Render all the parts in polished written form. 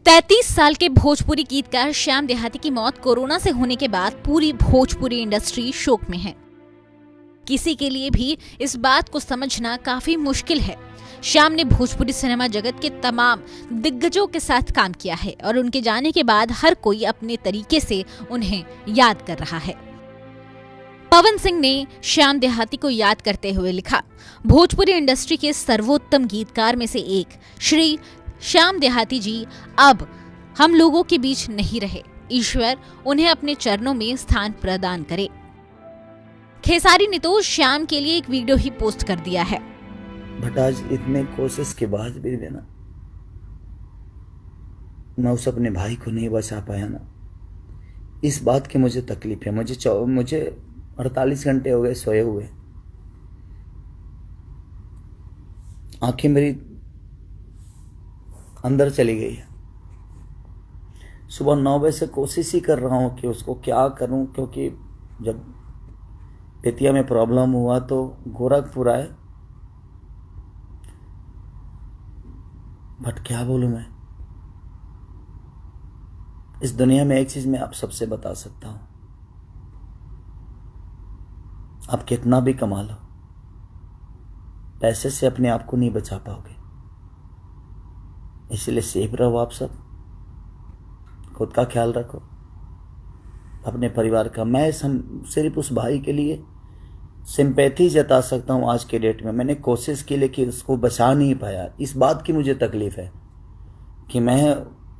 33 साल के भोजपुरी गीतकार श्याम देहाती की मौत कोरोना से होने के बाद पूरी भोजपुरी इंडस्ट्री शोक में है। किसी के लिए भी इस बात को समझना काफी मुश्किल है। श्याम ने भोजपुरी सिनेमा जगत के तमाम दिग्गजों के साथ काम किया है और उनके जाने के बाद हर कोई अपने तरीके से उन्हें याद कर रहा है। पवन सिंह ने श्याम देहाती को याद करते हुए लिखा, भोजपुरी इंडस्ट्री के सर्वोत्तम गीतकार में से एक श्री श्याम देहाती जी अब हम लोगों के बीच नहीं रहे। ईश्वर उन्हें अपने चरणों में स्थान प्रदान करे। खेसारी ने तो श्याम के लिए एक वीडियो ही पोस्ट कर दिया है। बट आज इतने कोशिश के बाद भी ना मैं उस अपने भाई को नहीं बचा पाया ना, इस बात की मुझे तकलीफ है। मुझे 48 घंटे हो गए सोए हुए, आंखें मेरी अंदर चली गई है। सुबह 9 बजे से कोशिश ही कर रहा हूँ कि उसको क्या करूँ, क्योंकि जब बेतिया में प्रॉब्लम हुआ तो गोरखपुर आए। बट क्या बोलूँ मैं, इस दुनिया में एक चीज मैं आप सबसे बता सकता हूँ, आप कितना भी कमा लो, पैसे से अपने आप को नहीं बचा पाओगे। इसलिए सेफ रहो, आप सब खुद का ख्याल रखो, अपने परिवार का। मैं सिर्फ उस भाई के लिए सिंपैथी जता सकता हूँ आज के डेट में। मैंने कोशिश की लेकिन उसको बचा नहीं पाया। इस बात की मुझे तकलीफ है कि मैं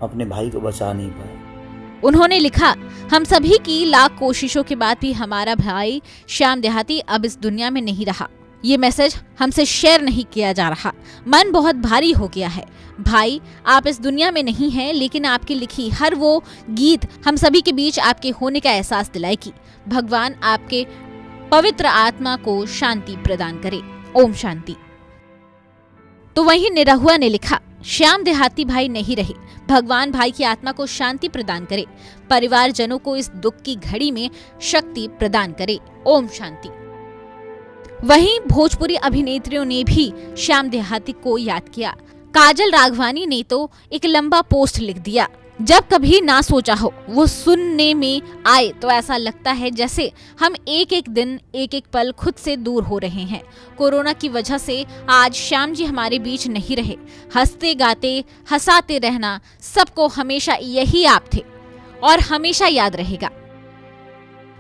अपने भाई को बचा नहीं पाया। उन्होंने लिखा, हम सभी की लाख कोशिशों के बाद भी हमारा भाई श्याम देहाती अब इस दुनिया में नहीं रहा। ये मैसेज हमसे शेयर नहीं किया जा रहा। मन बहुत भारी हो गया है। भाई, आप इस दुनिया में नहीं हैं, लेकिन आपकी लिखी हर वो गीत हम सभी के बीच आपके होने का एहसास दिलाएगी। भगवान आपके पवित्र आत्मा को शांति प्रदान करे। ओम शांति। तो वहीं निरहुआ ने लिखा, श्याम देहाती भाई नहीं रहे, भगवान भाई की आत्मा को शांति प्रदान करे, परिवारजनों को इस दुख की घड़ी में शक्ति प्रदान करे। ओम शांति। वहीं भोजपुरी अभिनेत्रियों ने भी श्याम देहाती को याद किया। काजल राघवानी ने तो एक लंबा पोस्ट लिख दिया, जब कभी ना सोचा हो वो सुनने में आए तो ऐसा लगता है जैसे हम एक एक दिन एक एक पल खुद से दूर हो रहे हैं। कोरोना की वजह से आज श्याम जी हमारे बीच नहीं रहे। हंसते गाते हंसाते रहना सबको हमेशा यही आप थे और हमेशा याद रहेगा।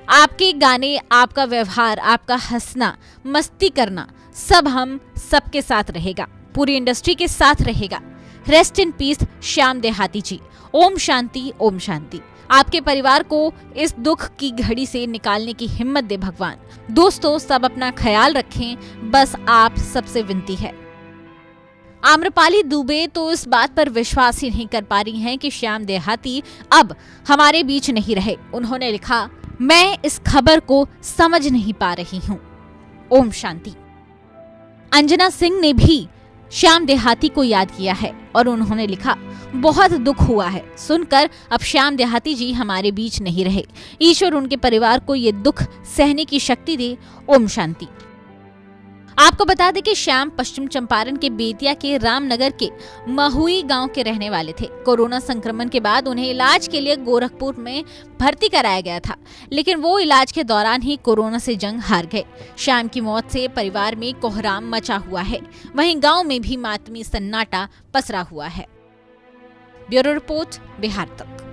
आपके गाने, आपका व्यवहार, आपका हंसना, मस्ती करना सब हम सबके साथ रहेगा, पूरी इंडस्ट्री के साथ रहेगा। रेस्ट इन पीस श्याम देहाती जी। ओम शांति, ओम शांति। आपके परिवार को इस दुख की घड़ी से निकालने की हिम्मत दे भगवान। दोस्तों, सब अपना ख्याल रखें, बस आप सबसे विनती है। आम्रपाली दुबे तो इस बात पर विश्वास ही नहीं कर पा रही हैं कि श्याम देहाती अब हमारे बीच नहीं रहे। उन्होंने लिखा, मैं इस खबर को समझ नहीं पा रही हूँ। ओम शांति। अंजना सिंह ने भी श्याम देहाती को याद किया है और उन्होंने लिखा, बहुत दुख हुआ है सुनकर अब श्याम देहाती जी हमारे बीच नहीं रहे। ईश्वर उनके परिवार को ये दुख सहने की शक्ति दे। ओम शांति। आपको बता दें कि श्याम पश्चिम चंपारण के बेतिया के रामनगर के महुई गांव के रहने वाले थे। कोरोना संक्रमण के बाद उन्हें इलाज के लिए गोरखपुर में भर्ती कराया गया था, लेकिन वो इलाज के दौरान ही कोरोना से जंग हार गए। श्याम की मौत से परिवार में कोहराम मचा हुआ है। वहीं गांव में भी मातमी सन्नाटा पसरा हुआ है। ब्यूरो रिपोर्ट, बिहार तक।